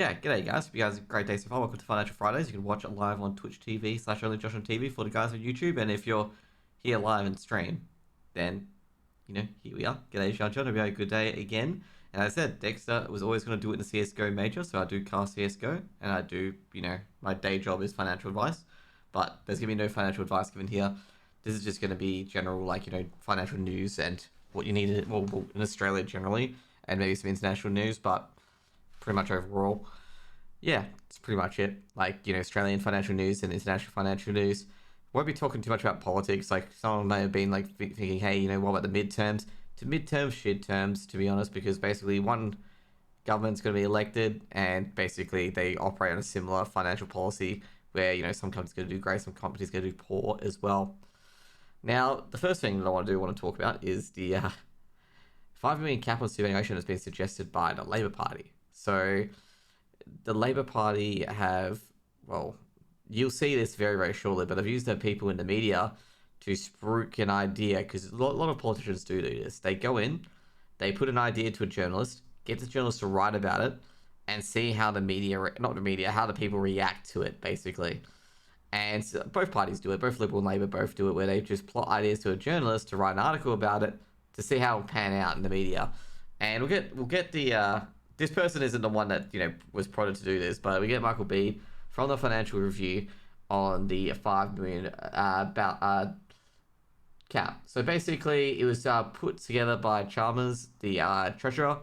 Yeah, g'day guys. Hope you guys have a great day so far. Welcome to Financial Fridays. You can watch it live on Twitch TV / Only Josh on TV for the guys on YouTube. And if you're here live and stream, then, here we are. G'day, Sean John. Hope you had a good day again. And as I said, Dexter was always going to do it in the CSGO major. So I do cast CSGO and I do, my day job is financial advice. But there's going to be no financial advice given here. This is just going to be general, financial news and what you need in Australia generally. And maybe some international news, but pretty much overall, yeah, it's pretty much it. Australian financial news and international financial news. Won't be talking too much about politics. Like, someone may have been thinking, hey, what about the midterms? To midterms, shit terms, to be honest, because basically one government's going to be elected and basically they operate on a similar financial policy where, some companies going to do great, some companies going to do poor as well. Now, the first thing that I want to talk about is the 5 million cap on superannuation has been suggested by the Labor Party. So the Labor Party have, well, you'll see this very, very shortly, but I've used their people in the media to spruik an idea, because a lot of politicians do this. They go in, they put an idea to a journalist, get the journalist to write about it, and see how the how the people react to it, basically. And so both parties do it, both Liberal and Labor both do it, where they just plot ideas to a journalist to write an article about it to see how it'll pan out in the media. And we'll get the this person isn't the one that was prodded to do this, but we get Michael Bede from the Financial Review on the 5 million cap. So basically, it was put together by Chalmers, the treasurer,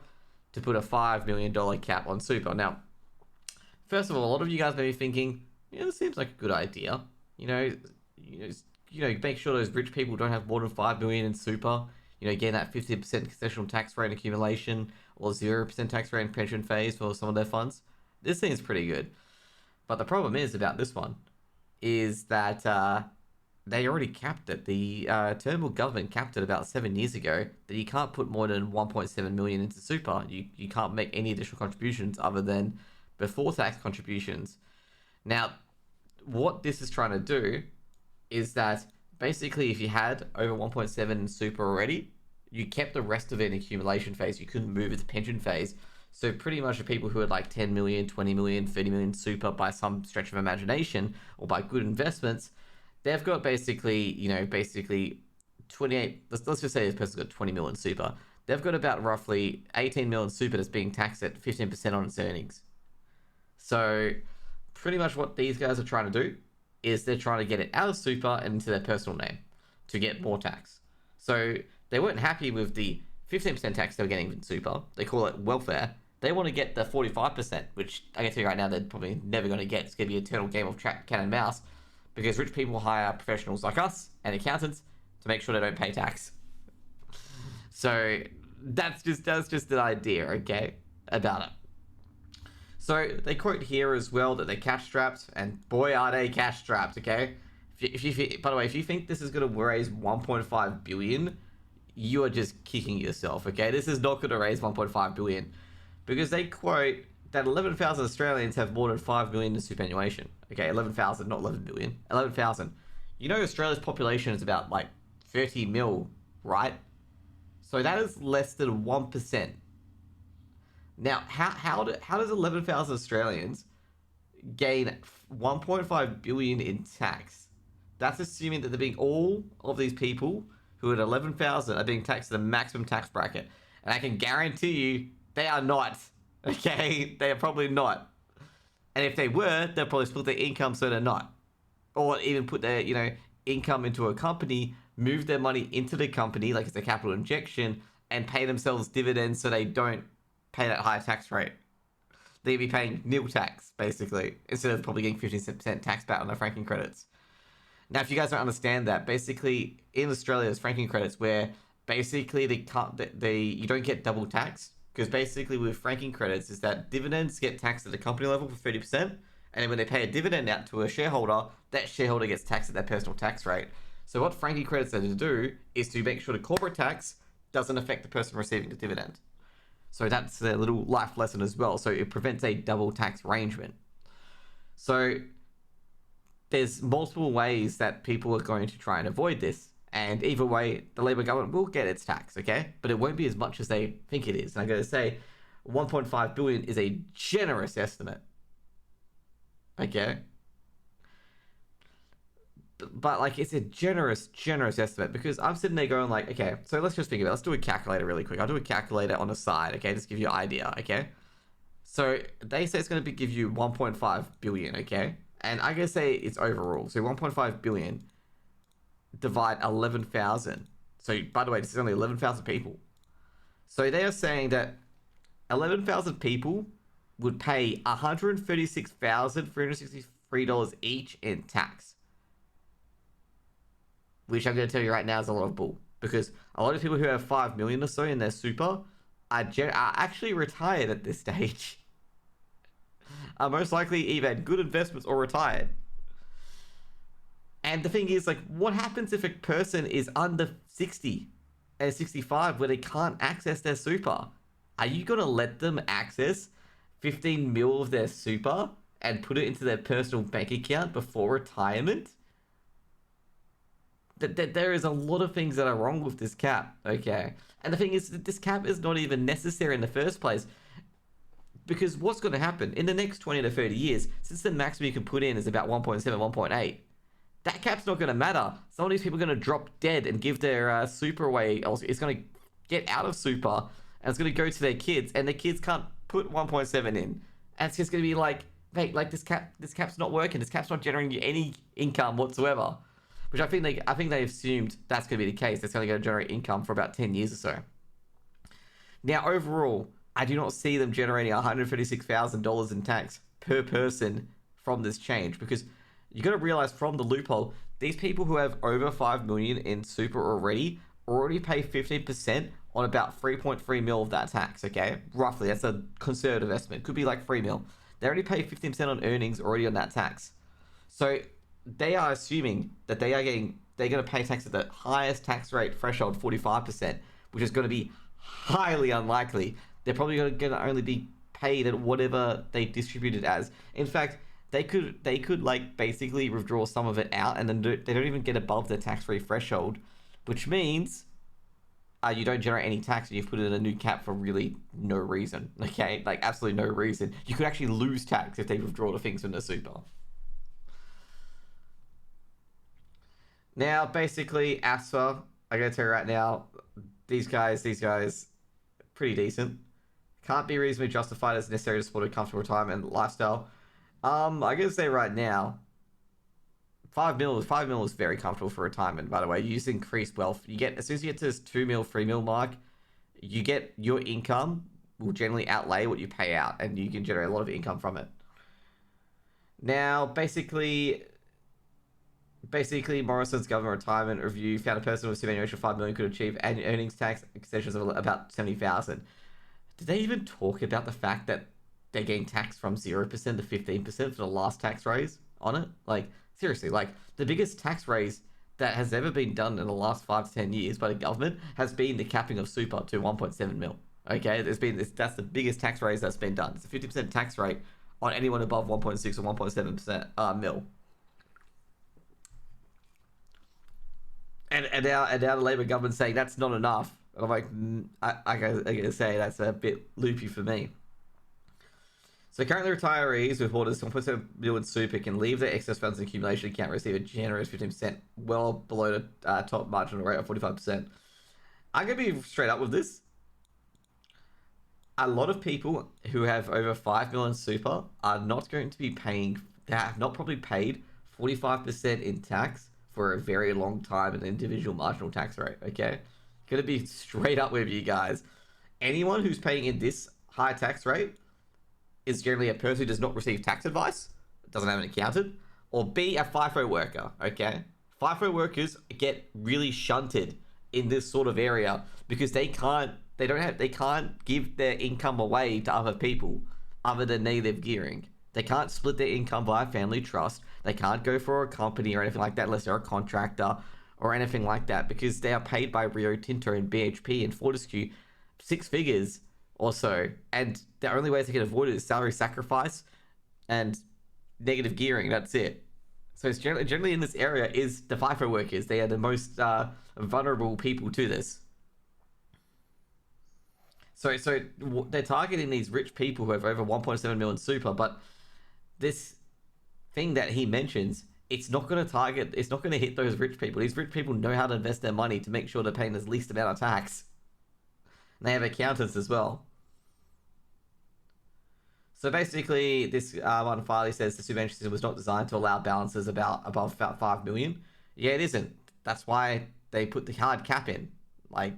to put a $5 million cap on super. Now, first of all, a lot of you guys may be thinking, this seems like a good idea. Make sure those rich people don't have more than 5 million in super. Getting that 50% concessional tax rate accumulation or 0% tax rate in pension phase for some of their funds. This thing is pretty good. But the problem is about this one is that they already capped it. The Turnbull government capped it about 7 years ago that you can't put more than 1.7 million into super. You can't make any additional contributions other than before tax contributions. Now, what this is trying to do is that basically, if you had over 1.7 in super already, you kept the rest of it in accumulation phase. You couldn't move it to pension phase. So pretty much the people who had 10 million, 20 million, 30 million super by some stretch of imagination or by good investments, they've got basically 28, let's just say this person's got 20 million super. They've got about roughly 18 million super that's being taxed at 15% on its earnings. So pretty much what these guys are trying to do is they're trying to get it out of super and into their personal name to get more tax. So they weren't happy with the 15% tax they were getting in super. They call it welfare. They want to get the 45%, which I can tell you right now they're probably never going to get. It's going to be an eternal game of cat and mouse, because rich people hire professionals like us and accountants to make sure they don't pay tax. So that's just an idea, okay, about it. So they quote here as well that they're cash strapped, and boy are they cash strapped, okay? By the way, if you think this is going to raise 1.5 billion, you are just kicking yourself, okay? This is not going to raise 1.5 billion, because they quote that 11,000 Australians have more than 5 million in superannuation. Okay, 11,000, not 11 billion. 11,000. Australia's population is about 30 mil, right? So that is less than 1%. Now, how does 11,000 Australians gain 1.5 billion in tax? That's assuming that all of these people who at 11,000 are being taxed at the maximum tax bracket. And I can guarantee you they are not. Okay? They are probably not. And if they were, they'll probably split their income so they're not. Or even put their, income into a company, move their money into the company, like it's a capital injection, and pay themselves dividends so they don't pay that high tax rate. They'd be paying nil tax, basically, instead of probably getting 15% tax back on their franking credits. Now, if you guys don't understand that, basically, in Australia, there's franking credits where basically you don't get double tax, because basically with franking credits is that dividends get taxed at the company level for 30%, and then when they pay a dividend out to a shareholder, that shareholder gets taxed at their personal tax rate. So what franking credits are to do is to make sure the corporate tax doesn't affect the person receiving the dividend. So that's a little life lesson as well. So it prevents a double tax arrangement. So there's multiple ways that people are going to try and avoid this. And either way, the Labor government will get its tax, okay? But it won't be as much as they think it is. And I'm going to say, 1.5 billion is a generous estimate. Okay? But like, it's a generous estimate, because I'm sitting there going like, okay, so let's just think about it. Let's do a calculator really quick. I'll do a calculator on the side, okay? Just give you an idea, okay? So they say it's going to give you 1.5 billion, okay? And I'm going to say it's overall. So 1.5 billion divide 11,000. So by the way, this is only 11,000 people. So they are saying that 11,000 people would pay $136,363 each in tax. Which I'm going to tell you right now is a lot of bull. Because a lot of people who have 5 million or so in their super are actually retired at this stage. Are most likely either had good investments or retired. And the thing is, like, what happens if a person is under 60 and 65 where they can't access their super? Are you going to let them access 15 mil of their super and put it into their personal bank account before retirement? That there is a lot of things that are wrong with this cap, okay? And the thing is that this cap is not even necessary in the first place, because what's going to happen in the next 20 to 30 years, since the maximum you can put in is about 1.7, 1.8, that cap's not going to matter. Some of these people are going to drop dead and give their super away. It's going to get out of super, and it's going to go to their kids, and their kids can't put 1.7 in. And it's just going to be like, mate, like this cap's not working. This cap's not generating you any income whatsoever. Which I think they assumed that's going to be the case. It's only going to generate income for about 10 years or so. Now, overall, I do not see them generating $136,000 in tax per person from this change, because you got to realize from the loophole, these people who have over 5 million in super already pay 15% on about 3.3 mil of that tax, okay? Roughly, that's a conservative estimate. Could be like 3 mil. They already pay 15% on earnings already on that tax. So they are assuming that they're going to pay tax at the highest tax rate threshold, 45%, which is going to be highly unlikely. They're probably going to only be paid at whatever they distributed as. In fact, they could like basically withdraw some of it out, and then they don't even get above the tax-free threshold, which means you don't generate any tax, and you've put in a new cap for really no reason. Okay, like absolutely no reason. You could actually lose tax if they withdraw the things from the super. Now, basically, ASFA, I gotta tell you right now, these guys, pretty decent. Can't be reasonably justified as necessary to support a comfortable retirement lifestyle. I gotta say right now, 5 mil is very comfortable for retirement, by the way. You just increase wealth. You get, as soon as you get to this 2 mil, 3 mil mark, you get your income will generally outlay what you pay out, and you can generate a lot of income from it. Now, basically, Morrison's government retirement review found a person with superannuation 5 million could achieve annual earnings tax concessions of about 70,000. Did they even talk about the fact that they're getting taxed from 0% to 15% for the last tax raise on it? Like, seriously, like, the biggest tax raise that has ever been done in the last 5 to 10 years by the government has been the capping of super to 1.7 mil. Okay, that's the biggest tax raise that's been done. It's a 50% tax rate on anyone above 1.6 or 1.7% mil. And now the Labour government saying that's not enough. And I'm like, I gotta say that's a bit loopy for me. So currently retirees with more than 1.7 million super can leave their excess funds in accumulation account, receive a generous 15%, well below the top marginal rate of 45%. I'm going to be straight up with this. A lot of people who have over 5 million super are not going to be paying, they have not probably paid 45% in tax for a very long time in the individual marginal tax rate, okay? Going to be straight up with you guys. Anyone who's paying in this high tax rate is generally a person who does not receive tax advice, doesn't have an accountant, or B, a FIFO worker, okay? FIFO workers get really shunted in this sort of area because they can't give their income away to other people other than negative gearing. They can't split their income via family trust. They can't go for a company or anything like that unless they're a contractor or anything like that, because they are paid by Rio Tinto and BHP and Fortescue 6 figures or so, and the only ways they can avoid it is salary sacrifice and negative gearing. That's it. So it's generally in this area is the FIFO workers. They are the most vulnerable people to this. They're targeting these rich people who have over 1.7 million super, but this thing that he mentions, it's not going to target, it's not going to hit those rich people. These rich people know how to invest their money to make sure they're paying the least amount of tax. And they have accountants as well. So basically, this one file says the superannuation system was not designed to allow balances above 5 million. Yeah, it isn't. That's why they put the hard cap in. I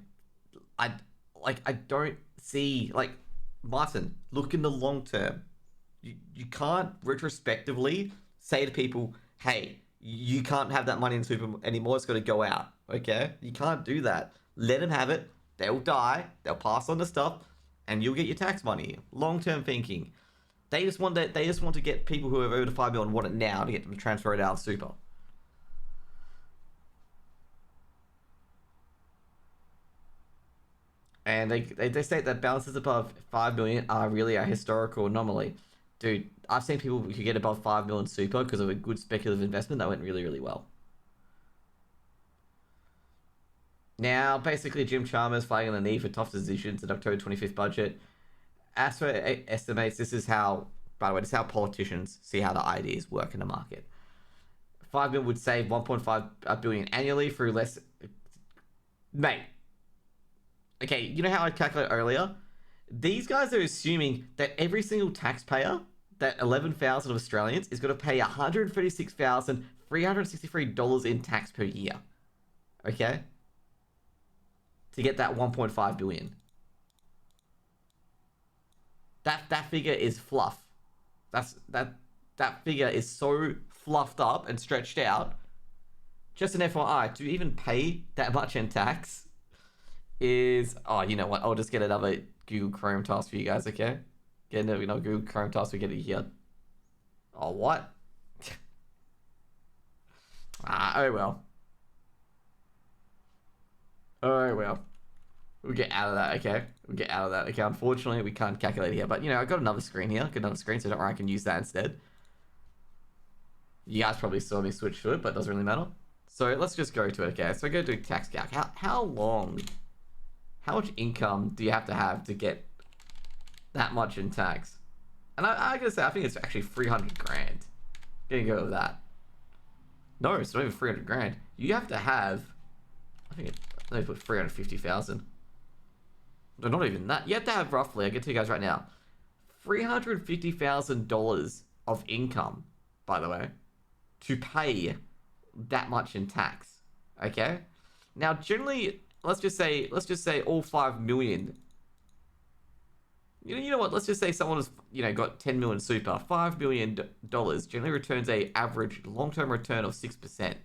don't see, Martin, look in the long term. You can't retrospectively say to people, hey, you can't have that money in super anymore. It's got to go out. Okay, you can't do that. Let them have it. They'll die. They'll pass on the stuff, and you'll get your tax money. Long term thinking. They just want to get people who have over 5 million want it now to get them to transfer it out of super. And they state that balances above 5 million are really a historical anomaly. Dude, I've seen people who get above 5 million super because of a good speculative investment that went really, really well. Now, basically, Jim Chalmers flagging the need for tough decisions in October 25th budget. ASFA estimates this is how, by the way, this is how politicians see how the ideas work in the market. 5 million would save 1.5 billion annually through less. Mate. Okay, you know how I calculated earlier? These guys are assuming that every single taxpayer, that 11,000 of Australians, is going to pay $136,363 in tax per year. Okay? To get that 1.5 billion. That figure is fluff. That figure is so fluffed up and stretched out. Just an FYI, to even pay that much in tax is... Oh, you know what? I'll just get another Google Chrome task for you guys, okay? Get another Google Chrome task, we get it here. Oh, what? Oh well. Oh well. We'll get out of that, okay? We'll get out of that. Okay, unfortunately, we can't calculate here. But, I got another screen here. Got another screen, so don't worry, I can use that instead. You guys probably saw me switch to it, but it doesn't really matter. So, let's just go to it, okay? So, go to tax calc. How much income do you have to get that much in tax? And I gotta say, I think it's actually 300 grand. Gonna go with that. No, it's not even 300 grand. You have to have... let me put 350,000. No, not even that. You have to have roughly, I'll get to you guys right now, $350,000 of income, by the way, to pay that much in tax. Okay? Now, generally, let's just say all 5 million. You know what? Let's just say someone has, got 10 million super. $5 million generally returns a average long-term return of 6%,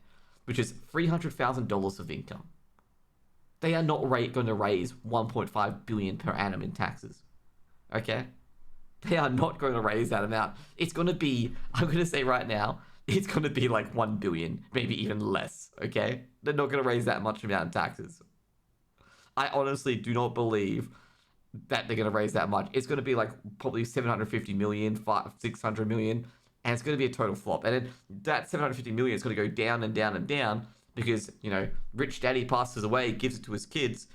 which is $300,000 of income. They are not going to raise 1.5 billion per annum in taxes. Okay? They are not going to raise that amount. It's going to be, I'm going to say right now, it's going to be like 1 billion, maybe even less. Okay? They're not going to raise that much amount in taxes. I honestly do not believe that they're going to raise that much. It's going to be like probably 750 million, 600 million, and it's going to be a total flop. And then that 750 million is going to go down and down and down, because, rich daddy passes away, gives it to his kids,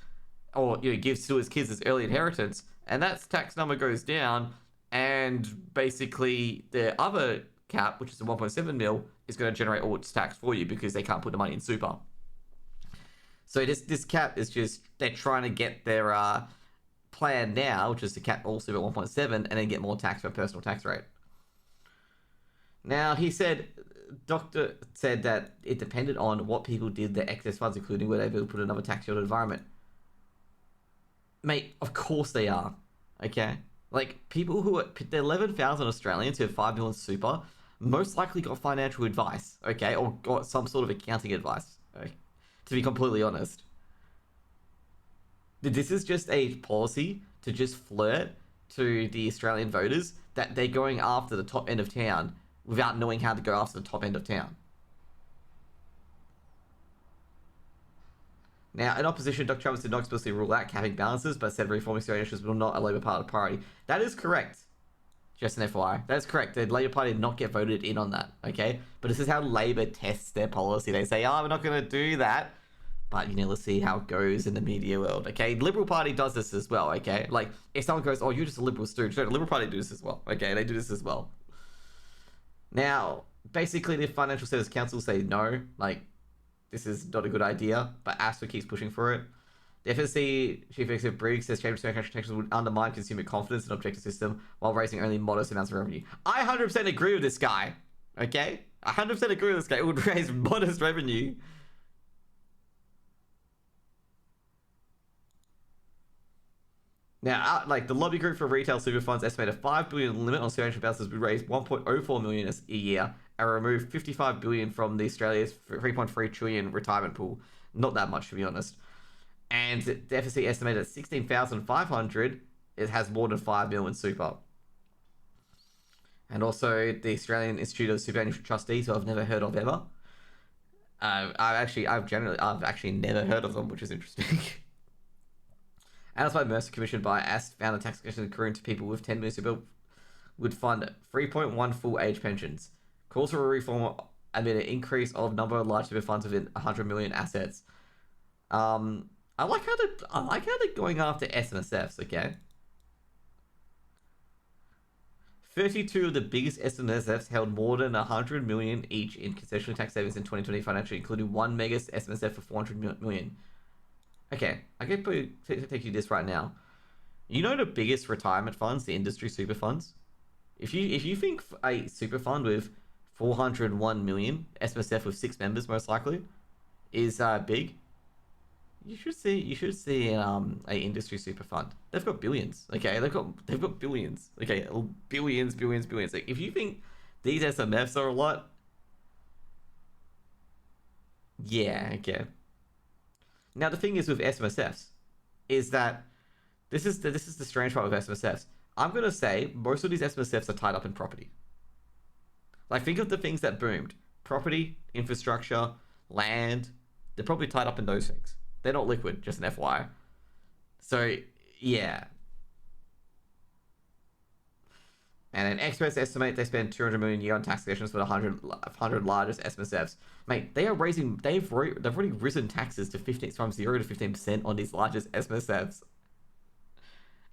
or, gives to his kids as early inheritance, and that tax number goes down, and basically the other cap, which is the 1.7 mil, is going to generate all its tax for you because they can't put the money in super. So this cap is just, they're trying to get their plan now, which is to cap all super at 1.7, and then get more tax for a personal tax rate. Now, Doctor said that it depended on what people did their excess funds, including whether they would put another tax shield environment. Mate, of course they are. Okay? People who are... The 11,000 Australians who have 5 million super most likely got financial advice, okay? Or got some sort of accounting advice, okay? To be completely honest. This is just a policy to just flirt to the Australian voters that they're going after the top end of town without knowing how to go after the top end of town. Now, in opposition, Dr. Chalmers did not explicitly rule out capping balances, but said reforming superannuation will not a Labor Party priority. That is correct. Just an FYI. That is correct. The Labor Party did not get voted in on that, okay? But this is how Labor tests their policy. They say, we're not going to do that. But, let's see how it goes in the media world, okay? Liberal Party does this as well, okay? Like, if someone goes, oh, you're just a liberal stooge, no, the Liberal Party do this as well, okay? They do this as well. Now, basically, the Financial Services Council say no, like, this is not a good idea, but ASPA keeps pushing for it. The FSC Chief Executive Briggs says changes to financial protections would undermine consumer confidence in the objective system while raising only modest amounts of revenue. I 100% agree with this guy, okay? I 100% agree with this guy. It would raise modest revenue. Now, like the lobby group for retail super funds estimate a $5 billion limit on superannuation balances would raise $1.04 million a year and remove $55 billion from the Australia's $3.3 trillion retirement pool. Not that much, to be honest. And the FSC estimated at 16,500, it has more than 5 million super. And also the Australian Institute of Superannuation Trustees, who I've never heard of ever. I've actually never heard of them, which is interesting. And that's why Mercer Commission by AST found a tax commission accruing to people with 10 million super would fund 3.1 full age pensions. Calls for a reform amid an increase of number of large super funds within 100 million assets. I like how they're going after SMSFs, okay? 32 of the biggest SMSFs held more than 100 million each in concessional tax savings in 2020 financial, including one mega SMSF for 400 million. Okay, I can take you this right now. You know the biggest retirement funds, the industry super funds? If you think a super fund with 401 million, SMSF with 6 members most likely, is big, you should see a industry super fund. They've got billions, okay? They've got billions, okay? Billions. Like, if you think these SMFs are a lot, yeah, okay. Now the thing is with SMSFs, is that this is the strange part with SMSFs. I'm gonna say most of these SMSFs are tied up in property. Like, think of the things that boomed: property, infrastructure, land. They're probably tied up in those things. They're not liquid, just an FYI. So yeah. And then experts estimate they spend 200 million a year on tax collections for the 100 largest SMSFs. Mate, they've already risen taxes to 15 from 0 to 15% on these largest SMSFs.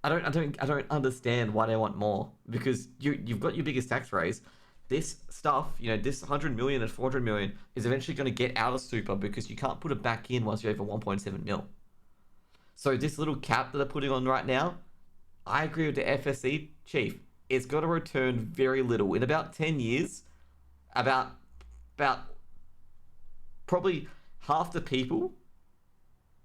I don't understand why they want more, because you've got your biggest tax raise. This stuff, this 100 million and 400 million is eventually going to get out of super because you can't put it back in once you're over 1.7 mil. So this little cap that they're putting on right now, I agree with the FSC chief. It's got to return very little. In about 10 years, about probably half the people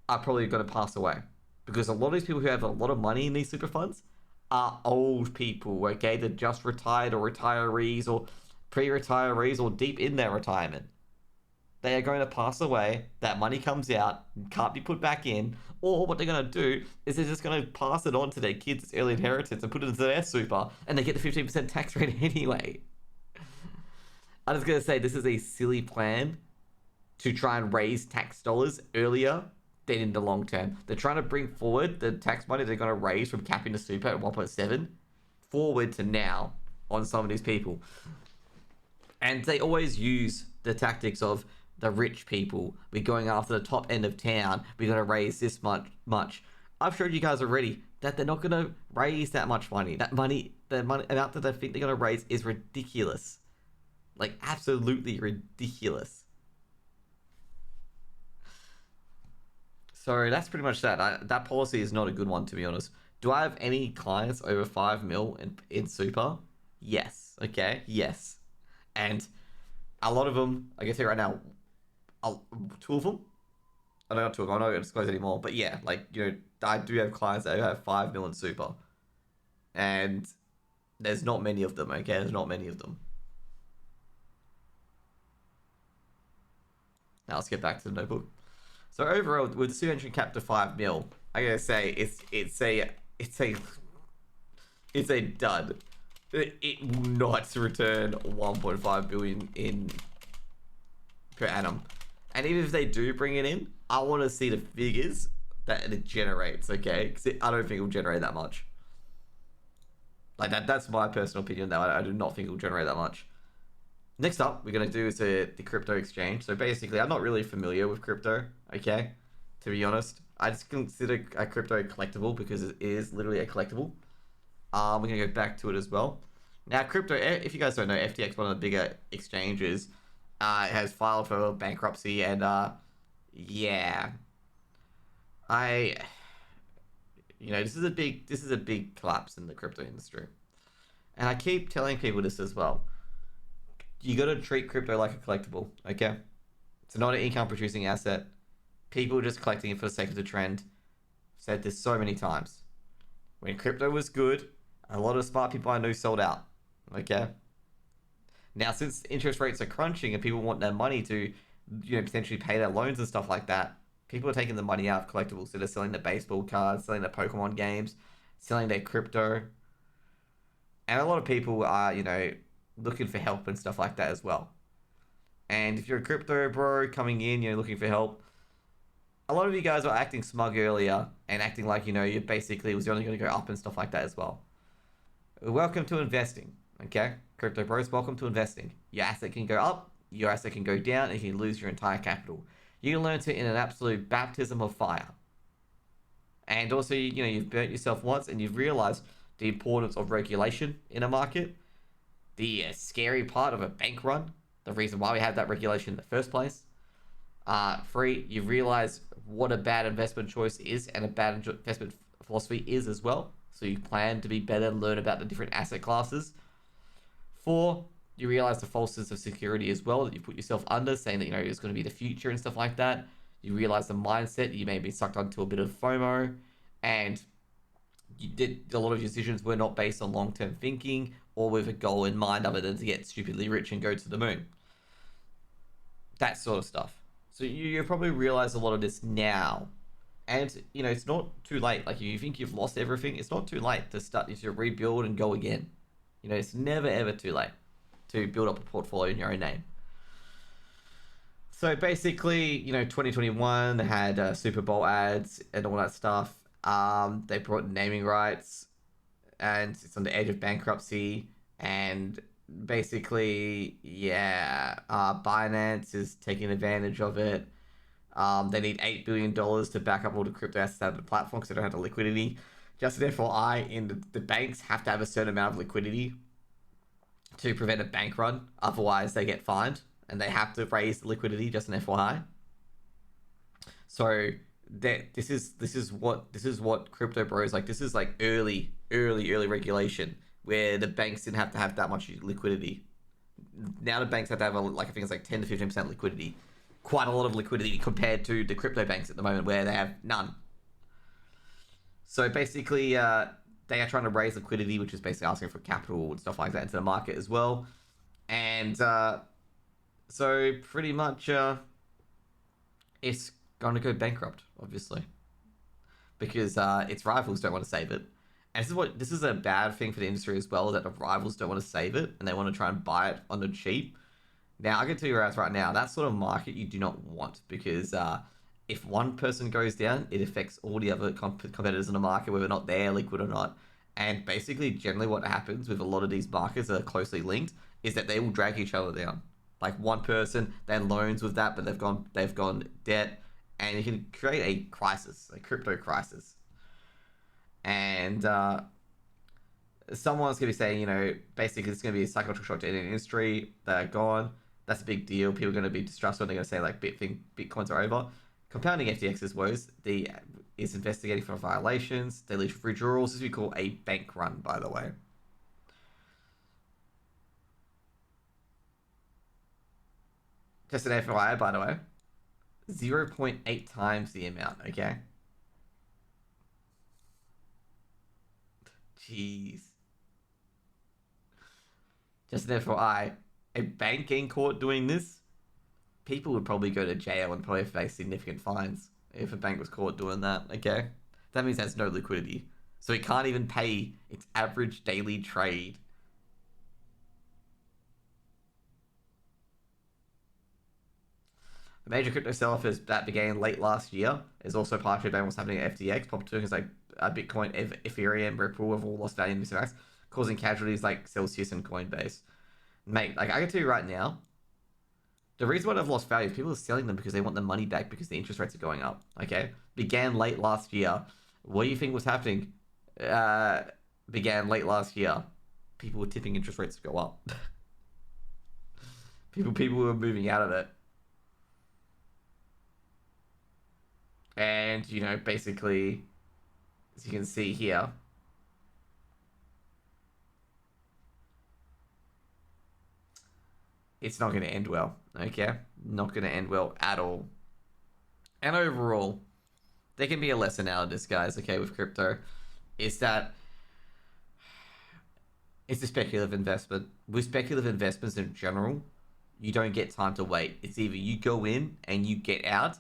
are probably going to pass away. Because a lot of these people who have a lot of money in these super funds are old people, okay? They're just retired or retirees or pre-retirees or deep in their retirement. They are going to pass away. That money comes out, can't be put back in. Or what they're going to do is they're just going to pass it on to their kids as early inheritance and put it into their super, and they get the 15% tax rate anyway. I'm just going to say this is a silly plan to try and raise tax dollars earlier than in the long term. They're trying to bring forward the tax money they're going to raise from capping the super at 1.7 forward to now on some of these people. And they always use the tactics of the rich people. We're going after the top end of town. We're going to raise this much. I've showed you guys already that they're not going to raise that much money. The money amount that they think they're going to raise is ridiculous. Like, absolutely ridiculous. So that's pretty much that. That policy is not a good one, to be honest. Do I have any clients over 5 mil in super? Yes. Okay. Yes. And a lot of them, I can say right now, 2 of them. I don't know, 2 of them. I'm not going to disclose anymore. But yeah, like, I do have clients that have 5 mil in super. And there's not many of them, okay? There's not many of them. Now let's get back to the notebook. So overall, with the superannuation cap to 5 mil, I gotta say it's a dud. It will not return 1.5 billion in per annum. And even if they do bring it in, I want to see the figures that it generates, okay? Because I don't think it will generate that much. Like, that's my personal opinion, though. I do not think it will generate that much. Next up, we're going to do is the crypto exchange. So basically, I'm not really familiar with crypto, okay? to be honest. I just consider a crypto a collectible because it is literally a collectible. We're gonna go back to it as well. Now, crypto. If you guys don't know, FTX, one of the bigger exchanges, has filed for bankruptcy, and yeah, I, this is a big collapse in the crypto industry, and I keep telling people this as well. You got to treat crypto like a collectible, okay? It's not an income producing asset. People are just collecting it for the sake of the trend. I've said this so many times. When crypto was good, a lot of smart people I knew sold out. Okay. Now, since interest rates are crunching and people want their money to, potentially pay their loans and stuff like that, people are taking the money out of collectibles. So they're selling their baseball cards, selling their Pokemon games, selling their crypto. And a lot of people are, looking for help and stuff like that as well. And if you're a crypto bro coming in, looking for help, a lot of you guys were acting smug earlier and acting like, you basically was only going to go up and stuff like that as well. Welcome to investing, okay? Crypto bros, welcome to investing. Your asset can go up, your asset can go down, and you can lose your entire capital. You can learn to in an absolute baptism of fire. And also, you've burnt yourself once and you've realized the importance of regulation in a market, the scary part of a bank run, the reason why we have that regulation in the first place. Three, you realize what a bad investment choice is and a bad investment philosophy is as well. So you plan to be better, learn about the different asset classes. Four, you realize the false sense of security as well that you put yourself under, saying that, it's going to be the future and stuff like that. You realize the mindset, you may be sucked onto a bit of FOMO, and you did a lot of your decisions were not based on long-term thinking or with a goal in mind other than to get stupidly rich and go to the moon. That sort of stuff. So you probably realize a lot of this now. And, it's not too late. Like, if you think you've lost everything, it's not too late to start to rebuild and go again. It's never, ever too late to build up a portfolio in your own name. So, basically, 2021 had Super Bowl ads and all that stuff. They brought naming rights, and it's on the edge of bankruptcy. And basically, yeah, Binance is taking advantage of it. They need $8 billion to back up all the crypto assets out of the platform because they don't have the liquidity. Just an FYI, the banks have to have a certain amount of liquidity to prevent a bank run. Otherwise, they get fined, and they have to raise the liquidity. Just an FYI. So this is what crypto bros like. This is like early regulation where the banks didn't have to have that much liquidity. Now the banks have to have I think it's like 10 to 15% liquidity. Quite a lot of liquidity compared to the crypto banks at the moment where they have none. So basically, they are trying to raise liquidity, which is basically asking for capital and stuff like that into the market as well. And so pretty much it's going to go bankrupt, obviously, because its rivals don't want to save it. And this is a bad thing for the industry as well, that the rivals don't want to save it and they want to try and buy it on the cheap. Now, I can tell you right now, that sort of market you do not want, because if one person goes down, it affects all the other competitors in the market, whether or not they're liquid or not. And basically, generally what happens with a lot of these markets that are closely linked is that they will drag each other down. Like one person then loans with that, but they've gone debt, and you can create a crisis, a crypto crisis. And someone's going to be saying, basically it's going to be a psychological shock to any industry. They're gone. That's a big deal. People are going to be distrustful. They're going to say like Bitcoins are over. Compounding FTX's woes, is investigating for violations. They leave withdrawals. This we call a bank run, by the way. Just an FYI, by the way. 0.8 times the amount, okay? Jeez. Just an FYI, a bank getting caught doing this, people would probably go to jail and probably face significant fines if a bank was caught doing that, okay? That means it has no liquidity. So it can't even pay its average daily trade. The major crypto sell-off that began late last year is also partially about what's happening at FTX. Pop tokens like Bitcoin, Ethereum, Ripple have all lost value in Mil Superannuation, causing casualties like Celsius and Coinbase. Mate, like I can tell you right now, The reason why they've lost value is people are selling them because they want the money back because the interest rates are going up. Okay, began late last year. What do you think was happening? Began late last year. People were tipping interest rates to go up. people were moving out of it, and basically, as you can see here, it's not going to end well. Okay, not going to end well at all. And overall, there can be a lesson out of this, guys. Okay, with crypto, is that it's a speculative investment. With speculative investments in general, you don't get time to wait. It's either you go in and you get out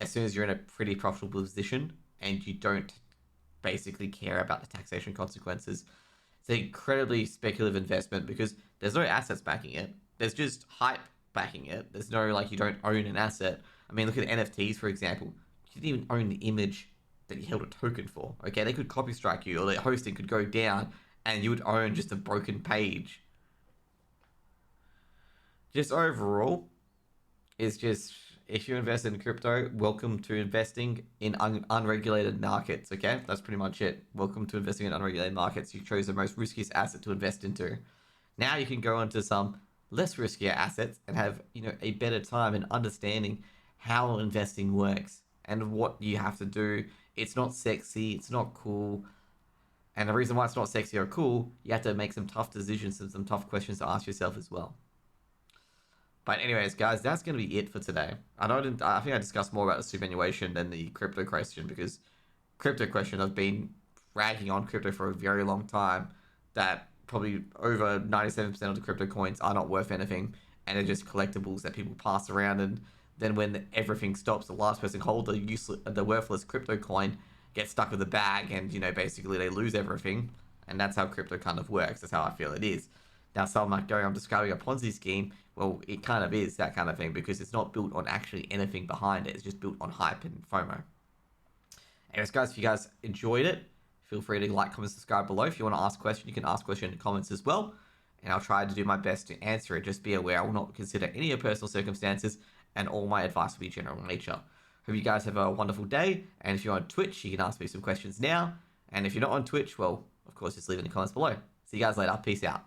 as soon as you're in a pretty profitable position and you don't basically care about the taxation consequences. It's an incredibly speculative investment because there's no assets backing it. There's just hype backing it. There's no, like, you don't own an asset. I mean, look at NFTs, for example. You didn't even own the image that you held a token for. Okay, they could copy strike you, or their hosting could go down, and you would own just a broken page. Just overall, it's just, if you invest in crypto, welcome to investing in unregulated markets. Okay, that's pretty much it. Welcome to investing in unregulated markets. You chose the most riskiest asset to invest into. Now you can go into some less riskier assets and have a better time in understanding how investing works and what you have to do. It's not sexy, it's not cool, and the reason why it's not sexy or cool, you have to make some tough decisions and some tough questions to ask yourself as well. But anyways, guys, that's going to be it for today. I think I discussed more about the superannuation than the crypto question, because crypto question, I've been ragging on crypto for a very long time, that probably over 97% of the crypto coins are not worth anything, and they're just collectibles that people pass around, and then when everything stops, the last person hold the worthless crypto coin gets stuck with the bag, and basically they lose everything. And that's how crypto kind of works. That's how I feel it is. Now, some might go, I'm describing a Ponzi scheme. Well, it kind of is that kind of thing, because it's not built on actually anything behind it. It's just built on hype and FOMO. Anyways, guys, if you guys enjoyed it, feel free to like, comment, subscribe below. If you want to ask a question, you can ask a question in the comments as well, and I'll try to do my best to answer it. Just be aware, I will not consider any of your personal circumstances, and all my advice will be general in nature. Hope you guys have a wonderful day, and if you're on Twitch, you can ask me some questions now, and if you're not on Twitch, well, of course, just leave in the comments below. See you guys later. Peace out.